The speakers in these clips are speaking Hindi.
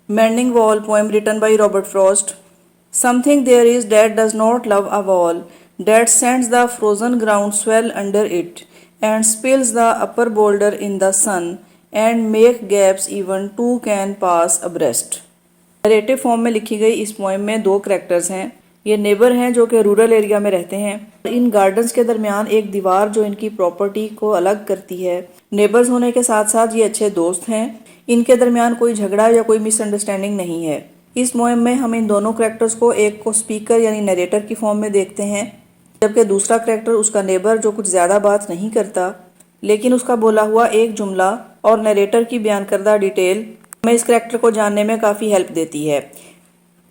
Mending Wall poem written by Robert Frost. Something there is that does not love a wall, that sends the frozen ground swell under it, and spills the upper boulder in the sun, and make gaps even two can pass abreast. Narrative form में लिखी गई इस पोएम में दो करेक्टर्स हैं। ये नेबर हैं जो कि रूरल एरिया में रहते हैं। इन गार्डन्स के दरमियान एक दीवार जो इनकी प्रॉपर्टी को अलग करती है। नेबर्स होने के साथ साथ ये अच्छे दोस्त हैं। इनके दरमियान कोई झगड़ा या कोई मिसअंडरस्टैंडिंग नहीं है। इस पोएम में हम इन दोनों करेक्टर्स को, एक को स्पीकर यानी नरेटर की फॉर्म में देखते हैं, जबकि दूसरा करेक्टर उसका नेबर जो कुछ ज़्यादा बात नहीं करता, लेकिन उसका बोला हुआ एक जुमला और नरेटर की बयान करदा डिटेल हमें इस करेक्टर को जानने में काफ़ी हेल्प देती है।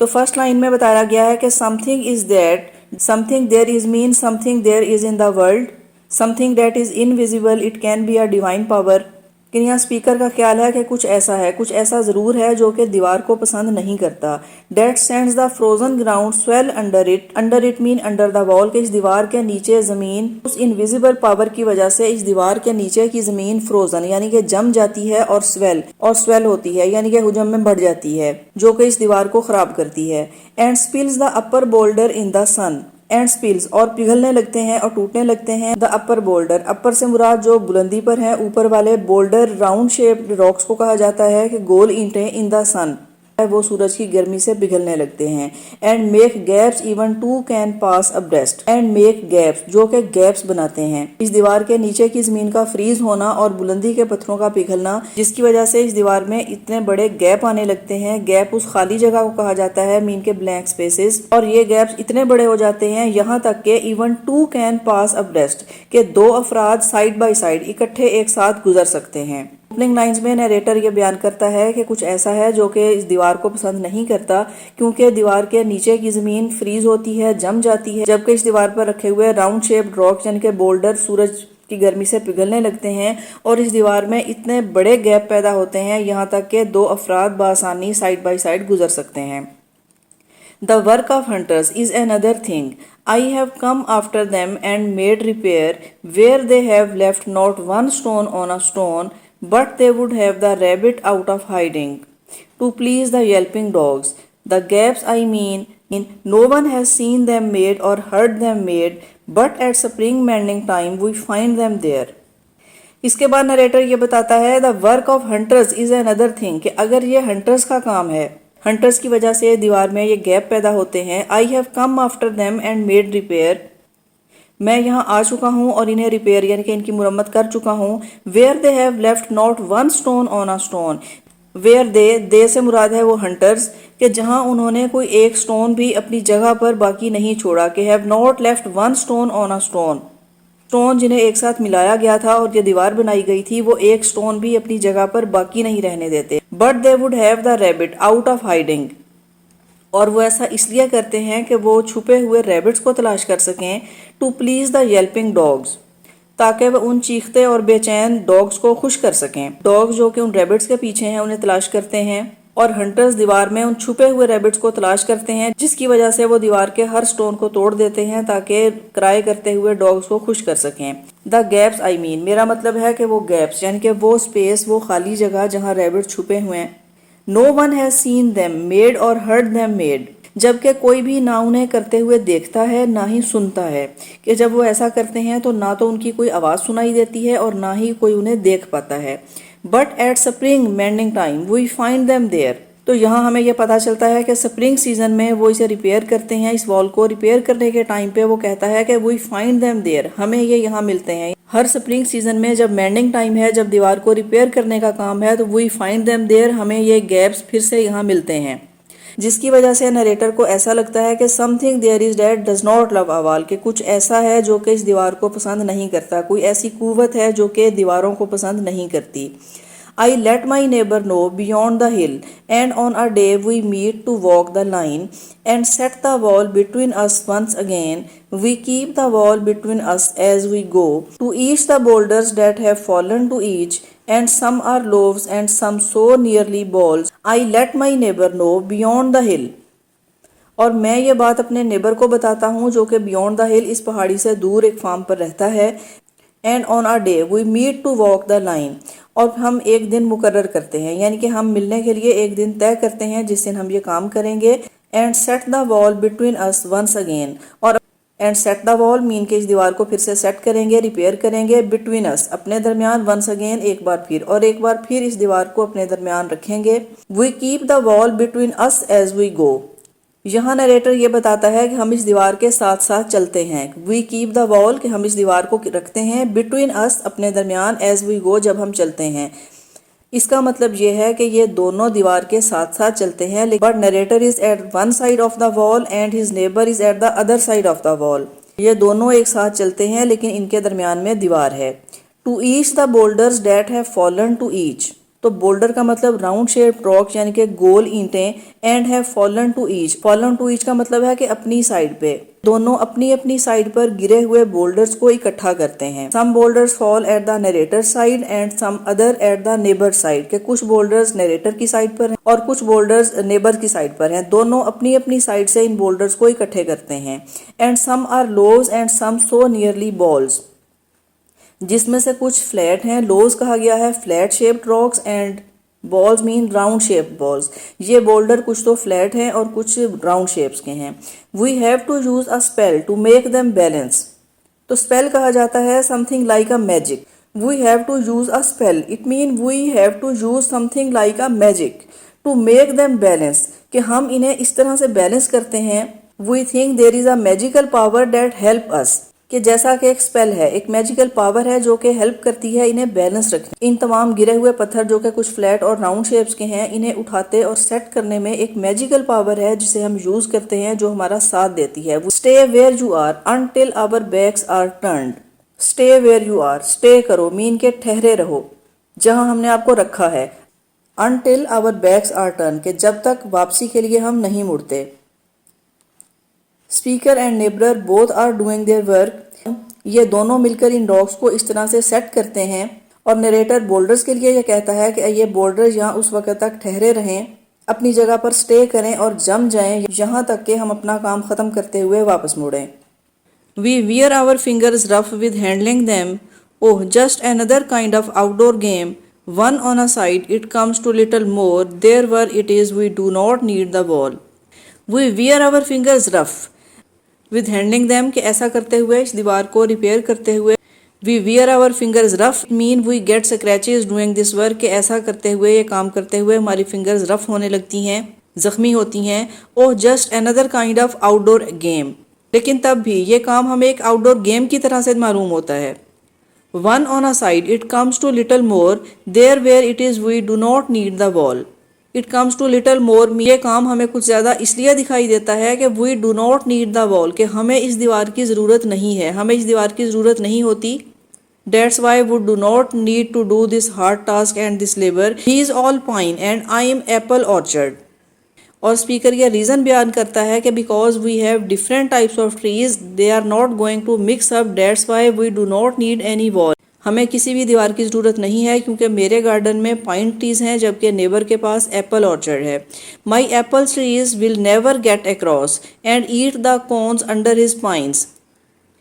तो फर्स्ट लाइन में बताया गया है कि something is that, something there is mean something there is in the world, something that is invisible it can be a divine power. कि यहाँ स्पीकर का ख्याल है कि कुछ ऐसा है, कुछ ऐसा ज़रूर है जो कि दीवार को पसंद नहीं करता। That sends the frozen ground swell under it mean under the wall, के इस दीवार के नीचे ज़मीन उस इनविजिबल पावर की वजह से इस दीवार के नीचे की ज़मीन फ्रोजन यानी कि जम जाती है और स्वेल होती है यानी कि हुजम में बढ़ जाती है, जो कि इस दीवार को ख़राब करती है। And spills the upper boulder in the sun, and spills और पिघलने लगते हैं और टूटने लगते हैं। द अपर बोल्डर, अपर से मुराद जो बुलंदी पर है, ऊपर वाले बोल्डर राउंड शेप्ड रॉक्स को कहा जाता है कि गोल ईंटें इन द सन वो सूरज की गर्मी से पिघलने लगते हैं। And make gaps even two can pass abreast, and make gaps जो कि गैप्स बनाते हैं। इस दीवार के नीचे की जमीन का फ्रीज होना और बुलंदी के पत्थरों का पिघलना, जिसकी वजह से इस दीवार में इतने बड़े गैप आने लगते हैं। गैप उस खाली जगह को कहा जाता है, मीन के ब्लैंक स्पेसेस, और ये गैप्स इतने बड़े हो जाते हैं यहाँ तक के even two can pass abreast, के दो अफराद साइड बाई साइड इकट्ठे एक साथ गुजर सकते हैं। ओपनिंग लाइंस में नरेटर ये बयान करता है कि कुछ ऐसा है जो कि इस दीवार को पसंद नहीं करता, क्योंकि दीवार के नीचे की जमीन फ्रीज होती है, जम जाती है, जबकि इस दीवार पर रखे हुए राउंड शेप्ड रॉक यानी कि बोल्डर सूरज की गर्मी से पिघलने लगते हैं और इस दीवार में इतने बड़े गैप पैदा होते हैं यहाँ तक कि दो अफराद बासानी साइड बाई साइड गुजर सकते हैं। The work of hunters is another thing. I have come after them and made repair where they have left not one stone on a stone, but they would have the rabbit out of hiding, to please the yelping dogs. The gaps I mean, no one has seen them made or heard them made, but at spring mending time we find them there. इसके बाद नरेटर ये बताता है the work of hunters is another thing, कि अगर ये हंटर्स का काम है, हंटर्स की वजह से दीवार में ये गैप पैदा होते हैं। I have come after them and made repair, मैं यहाँ आ चुका हूँ और इन्हें रिपेयर यानी कि इनकी मुरम्मत कर चुका हूँ। Where they have left not one stone on a stone, where they से मुराद है वो हंटर्स, कि जहाँ उन्होंने कोई एक स्टोन भी अपनी जगह पर बाकी नहीं छोड़ा। कि have not left one stone on a stone, stone जिन्हें एक साथ मिलाया गया था और ये दीवार बनाई गई थी, वो एक स्टोन भी अपनी जगह पर बाकी नहीं रहने देते। But they would have the rabbit out of hiding, और वो ऐसा इसलिए करते हैं कि वो छुपे हुए रैबिट्स को तलाश कर सकें। To please the yelping dogs, ताकि वह उन चीखते और बेचैन डॉग्स को खुश कर सकें। डॉग्स जो कि उन रैबिट्स के पीछे हैं उन्हें तलाश करते हैं, और हंटर्स दीवार में उन छुपे हुए रैबिट्स को तलाश करते हैं, जिसकी वजह से वो दीवार के हर स्टोन को तोड़ देते हैं ताकि क्राई करते हुए डॉग्स को खुश कर सकें। द गैप्स आई मीन, मेरा मतलब है कि वो गैप्स यानी कि वो स्पेस, वो खाली जगह जहाँ रैबिट्स छुपे हुए हैं। No one has seen them made or heard them made, जबकि कोई भी ना उन्हें करते हुए देखता है ना ही सुनता है। कि जब वो ऐसा करते हैं तो ना तो उनकी कोई आवाज़ सुनाई देती है और ना ही कोई उन्हें देख पाता है। But at spring mending time we find them there, तो यहाँ हमें यह पता चलता है कि स्प्रिंग सीजन में वो इसे रिपेयर करते हैं। इस वॉल को रिपेयर करने के टाइम पे वो कहता है कि वी फाइंड देम देयर, हमें ये यहाँ मिलते हैं। हर स्प्रिंग सीजन में जब मेंडिंग टाइम है, जब दीवार को रिपेयर करने का काम है, तो वी फाइंड देम देयर, हमें ये गैप्स फिर से यहाँ मिलते हैं, जिसकी वजह से नरेटर को ऐसा लगता है कि something there is that does not love a wall, कि कुछ ऐसा है जो कि इस दीवार को पसंद नहीं करता, कोई ऐसी कुव्वत है जो कि दीवारों को पसंद नहीं करती। I let my neighbor know beyond the hill, and on a day we meet to walk the line, and set the wall between us once again. We keep the wall between us as we go, to each the boulders that have fallen to each, and some are loaves and some so nearly balls. I let my neighbor know beyond the hill. और मैं ये बात अपने नेबर को बताता हूँ जो कि बियॉन्ड द हिल, इस पहाड़ी से दूर एक फार्म पर रहता है। And on a day we meet to walk the line, और हम एक दिन मुकर्रर करते हैं, यानी कि हम मिलने के लिए एक दिन तय करते हैं जिस दिन हम ये काम करेंगे। And set the wall between us once again, और and set the wall mean के इस दीवार को फिर से सेट करेंगे, रिपेयर करेंगे, बिटवीन अस अपने दरमियान, वंस अगेन एक बार फिर, और एक बार फिर इस दीवार को अपने दरमियान रखेंगे। We keep the wall between us as we go, यहाँ नरेटर ये बताता है कि हम इस दीवार के साथ साथ चलते हैं। वी कीप द वॉल कि हम इस दीवार को रखते हैं, बिटवीन अस अपने दरमियान, एज वी गो जब हम चलते हैं। इसका मतलब ये है कि ये दोनों दीवार के साथ साथ चलते हैं, but narrator is at one side of the wall and his neighbour is at the other side of the wall. ये दोनों एक साथ चलते हैं लेकिन इनके दरमियान में दीवार है। To each the boulders that have fallen to each, तो बोल्डर का मतलब राउंड शेप रॉक्स यानी कि गोल ईंटें, and have fallen to each, fallen to each का मतलब है कि अपनी साइड पे, दोनों अपनी अपनी साइड पर गिरे हुए बोल्डर्स को इकट्ठा करते हैं। Some boulders fall at the narrator side and some other at the neighbour side, के कुछ बोल्डर्स नरेटर की साइड पर हैं और कुछ बोल्डर्स नेबर की साइड पर हैं, दोनों अपनी अपनी साइड से इन बोल्डर्स को इकट्ठे करते हैं। And some are loaves and some so nearly balls, जिसमें से कुछ फ्लैट हैं, लोज कहा गया है flat shaped rocks, and balls mean round shape balls. ये बोल्डर कुछ तो फ्लैट हैं और कुछ राउंड शेप्स के हैं। We have to use a spell to make them balance, तो स्पेल कहा जाता है something like a magic. We have to use a spell, it mean we have to use something like a magic to make them balance, कि हम इन्हें इस तरह से बैलेंस करते हैं। We think there is a magical power that help us, कि जैसा कि एक स्पेल है, एक मैजिकल पावर है जो कि हेल्प करती है इन्हें बैलेंस रखने। इन तमाम गिरे हुए पत्थर जो कि कुछ फ्लैट और राउंड शेप्स के हैं, इन्हें उठाते और सेट करने में एक मैजिकल पावर है जिसे हम यूज करते हैं, जो हमारा साथ देती है। Stay where you are until our backs are turned, stay where you are, stay करो मीन के ठहरे रहो जहां हमने आपको रखा है। Until our backs are turn, के जब तक वापसी के लिए हम नहीं मुड़ते। Speaker and neighbour both are doing their work, ये दोनों मिलकर इन डॉग्स को इस तरह से सेट करते हैं। और नरेटर बोल्डर्स के लिए ये कहता है कि ये बोल्डर्स यहाँ उस वक्त तक ठहरे रहें, अपनी जगह पर स्टे करें और जम जाएं यहाँ तक कि हम अपना काम ख़त्म करते हुए वापस मुड़ें। We wear our fingers rough with handling them, oh just another kind of outdoor game, one on a side it comes to little more, there where it is we do not need the wall. We wear our fingers rough with handling them, कि ऐसा करते हुए, इस दीवार को रिपेयर करते हुए। We wear our fingers rough mean we get scratches doing this work, कि ऐसा करते हुए, ये काम करते हुए हमारी फिंगर्स रफ होने लगती हैं, जख्मी होती हैं। ओह just another kind of outdoor game, लेकिन तब भी ये काम हमें एक आउटडोर गेम की तरह से मालूम होता है। One on a side it comes to little more, there where it is we do not need the wall. It comes to little more, ये काम हमें कुछ ज़्यादा इसलिए दिखाई देता है कि we do not need the wall, कि हमें इस दीवार की ज़रूरत नहीं है, हमें इस दीवार की ज़रूरत नहीं होती। That's why would do not need to do this hard task and this labour, he is all pine and I am apple orchard. और स्पीकर यह रीज़न बयान करता है कि because we have different types of trees, they are not going to mix up, that's why we do not need any wall. हमें किसी भी दीवार की ज़रूरत नहीं है क्योंकि मेरे गार्डन में पाइन ट्रीज हैं जबकि नेबर के पास एप्पल ऑर्चर्ड है। माई Apple trees will never get across and eat the cons under his pines,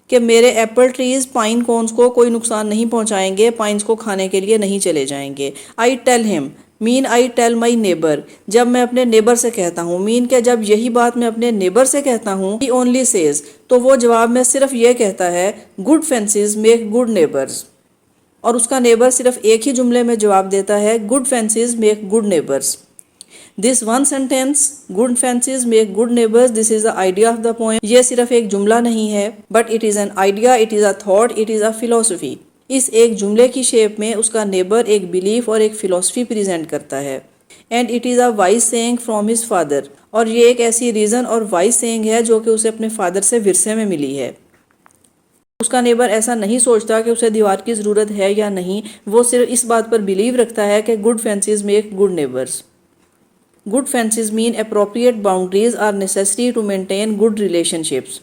कि मेरे एप्पल ट्रीज पाइन कोन्स को कोई नुकसान नहीं पहुंचाएंगे, पाइन्स को खाने के लिए नहीं चले जाएंगे। I tell him mean I tell my neighbour, जब मैं अपने नेबर से कहता हूँ, मीन के जब यही बात मैं अपने नेबर से कहता हूँ, ही ओनली सेज, तो वो जवाब में सिर्फ ये कहता है good fences make good neighbours, और उसका नेबर सिर्फ एक ही जुमले में जवाब देता है good fences make good neighbours. This one sentence good fences make good neighbours, this is the idea of the poem. ये सिर्फ एक जुमला नहीं है, but it is an idea, it is a thought, it is a philosophy. इस एक जुमले की शेप में उसका नेबर एक बिलीफ और एक फिलोसफी प्रेजेंट करता है। And it is a wise saying from his father, और ये एक ऐसी रीज़न और वाइज सेइंग है जो कि उसे अपने फादर से विरसे में मिली है। उसका नेबर ऐसा नहीं सोचता कि उसे दीवार की ज़रूरत है या नहीं, वो सिर्फ इस बात पर बिलीव रखता है कि good fences make good neighbours. Good fences mean appropriate boundaries are necessary to maintain good relationships.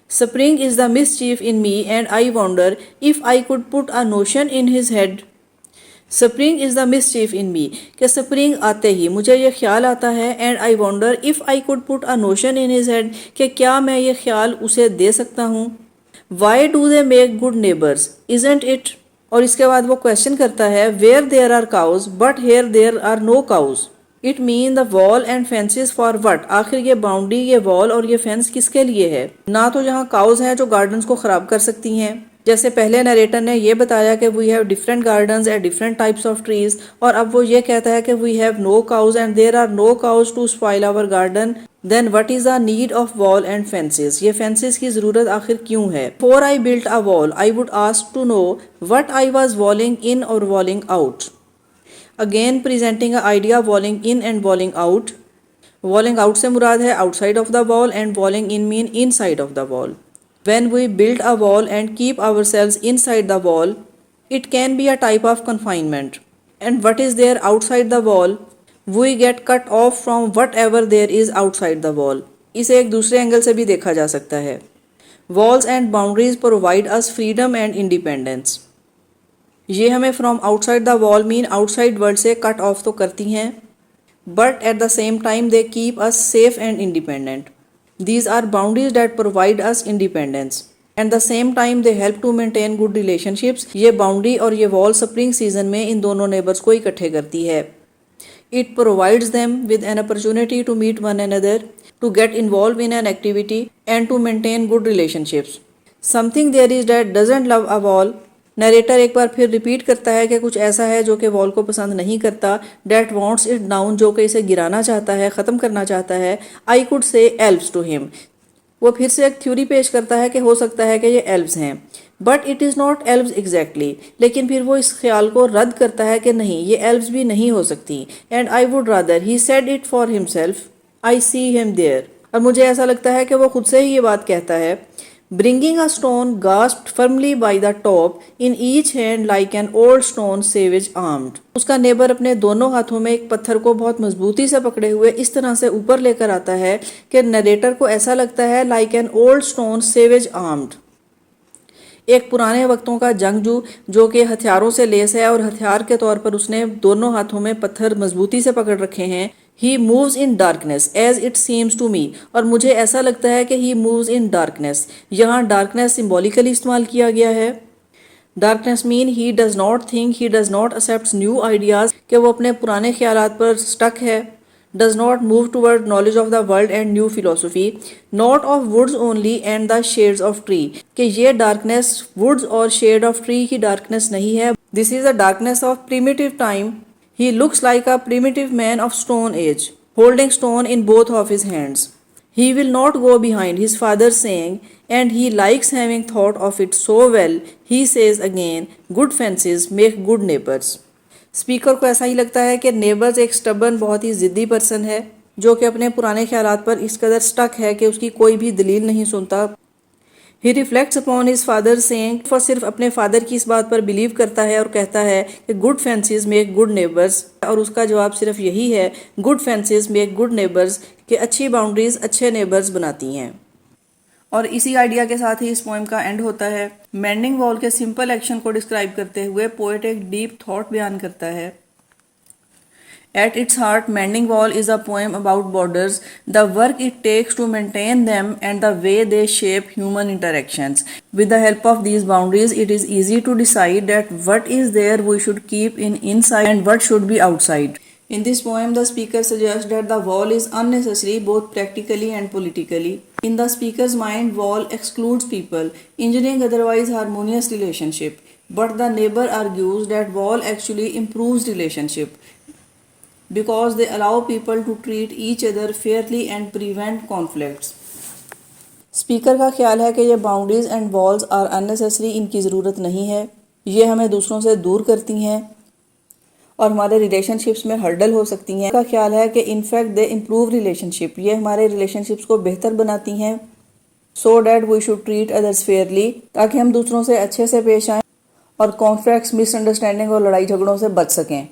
Spring is the mischief in me and I wonder if I could put a notion in his head. Spring is the mischief in me, कि स्प्रिंग आते ही मुझे ये ख्याल आता है, and I wonder if I could put a notion in his head, कि क्या मैं ये ख्याल उसे दे सकता हूँ। Why do they make good neighbours isn't it. और इसके बाद वो क्वेश्चन करता है where there are cows but here there are no cows. It mean the wall and fences for what. आखिर ये बाउंड्री, ये वॉल और ये फेंस किसके लिए है? ना तो यहाँ काउज हैं जो गार्डन्स को खराब कर सकती हैं, जैसे पहले नरेटर ने ये बताया कि we have different gardens and different types of trees, और अब वो ये कहता है कि we have no cows and there are no cows to spoil our garden. Then what is the need of wall and fences? ये फेंसेस की जरूरत आखिर क्यों है? For I built a wall I would ask to know what I was walling in और walling out. Again presenting a idea वॉलिंग in and वॉलिंग out. वॉलिंग out से मुराद है outside of the wall and वॉलिंग in mean inside of the wall. When we build a wall and keep ourselves inside the wall, it can be a type of confinement. And what is there outside the wall? We get cut off from whatever there is outside the wall. इसे एक दूसरे एंगल से भी देखा जा सकता है। Walls and boundaries provide us freedom and independence. ये हमें from outside the wall mean outside world से cut off तो करती हैं, but at the same time they keep us safe and independent. These are boundaries that provide us independence. At the same time they help to maintain good relationships. ये बाउंड्री और ये वॉल स्प्रिंग सीजन में इन दोनों नेबर्स को इकट्ठे करती है। It provides them with an opportunity to meet one another, to get involved in an activity and to maintain good relationships. Something there is that doesn't love a wall. Narrator एक बार फिर रिपीट करता है कि कुछ ऐसा है जो कि वॉल को पसंद नहीं करता। डैट वॉन्ट्स इट डाउन, जो कि इसे गिराना चाहता है, ख़त्म करना चाहता है। I could say elves to him. वो फिर से एक थ्योरी पेश करता है कि हो सकता है कि ये एल्व्स हैं, but it is not elves exactly. लेकिन फिर वो इस ख्याल को रद्द करता है कि नहीं, ये एल्व्स भी नहीं हो सकती। And I would rather, he said it for himself, I see him there. और मुझे ऐसा लगता है कि वो खुद से ही ये बात कहता है। Bringing a stone grasped firmly by the top, in each hand like an old stone savage armed. उसका नेबर अपने दोनों हाथों में एक पत्थर को बहुत मजबूती से पकड़े हुए इस तरह से ऊपर लेकर आता है कि नरेटर को ऐसा लगता है like an old stone savage armed. एक पुराने वक्तों का जंगजू जो कि हथियारों से लेस है और हथियार के तौर पर उसने दोनों हाथों में पत्थर मजबूती से पकड़ रखे हैं। He moves in darkness as it seems to me. और मुझे ऐसा लगता है कि he moves in darkness. यहाँ darkness सिम्बॉलिकली इस्तेमाल किया गया है। Darkness mean he does not think, he does not accept new ideas, कि वो अपने पुराने ख्यालात पर stuck है। Does not move toward knowledge of the world and new philosophy, not of woods only and the shades of tree. कि ये darkness woods और shade of tree की darkness नहीं है। This is the darkness of primitive time. He looks like a primitive man of stone age, holding stone in both of his hands. He will not go behind his father's saying, and he likes having thought of it so well. He says again, good fences make good neighbors. Speaker को ऐसा ही लगता है कि नेबर्स एक स्टबर्न, बहुत ही ज़िद्दी पर्सन है जो कि अपने पुराने ख्यालात पर इस कदर स्टक है कि उसकी कोई भी दलील नहीं सुनता। He reflects upon his father saying, और सिर्फ अपने फादर की इस बात पर बिलीव करता है और कहता है कि good fences make good neighbours. और उसका जवाब सिर्फ यही है, good fences make good neighbours, कि अच्छी बाउंड्रीज अच्छे नेबर्स बनाती हैं। और इसी आइडिया के साथ ही इस पोएम का एंड होता है। मेंडिंग वॉल के सिंपल एक्शन को डिस्क्राइब करते हुए पोएट एक डीप थॉट बयान करता है। At its heart, Mending Wall is a poem about borders, the work it takes to maintain them, and the way they shape human interactions. With the help of these boundaries, it is easy to decide that what is there we should keep in inside and what should be outside. In this poem, the speaker suggests that the wall is unnecessary both practically and politically. In the speaker's mind, wall excludes people, engineering otherwise harmonious relationship. But the neighbor argues that wall actually improves relationship, because they allow people to treat each other fairly and prevent conflicts. Speaker का ख्याल है कि ये boundaries and walls are unnecessary, इनकी ज़रूरत नहीं है, ये हमें दूसरों से दूर करती हैं और हमारे रिलेशनशिप्स में हर्डल हो सकती हैं। का ख्याल है कि इनफैक्ट दे इम्प्रूव रिलेशनशिप, ये हमारे रिलेशनशिप्स को बेहतर बनाती हैं। So that we should treat others fairly, ताकि हम दूसरों से अच्छे से पेश आएँ और कॉन्फ्लिक्ट्स, मिसअंडरस्टैंडिंग और लड़ाई झगड़ों से बच सकें।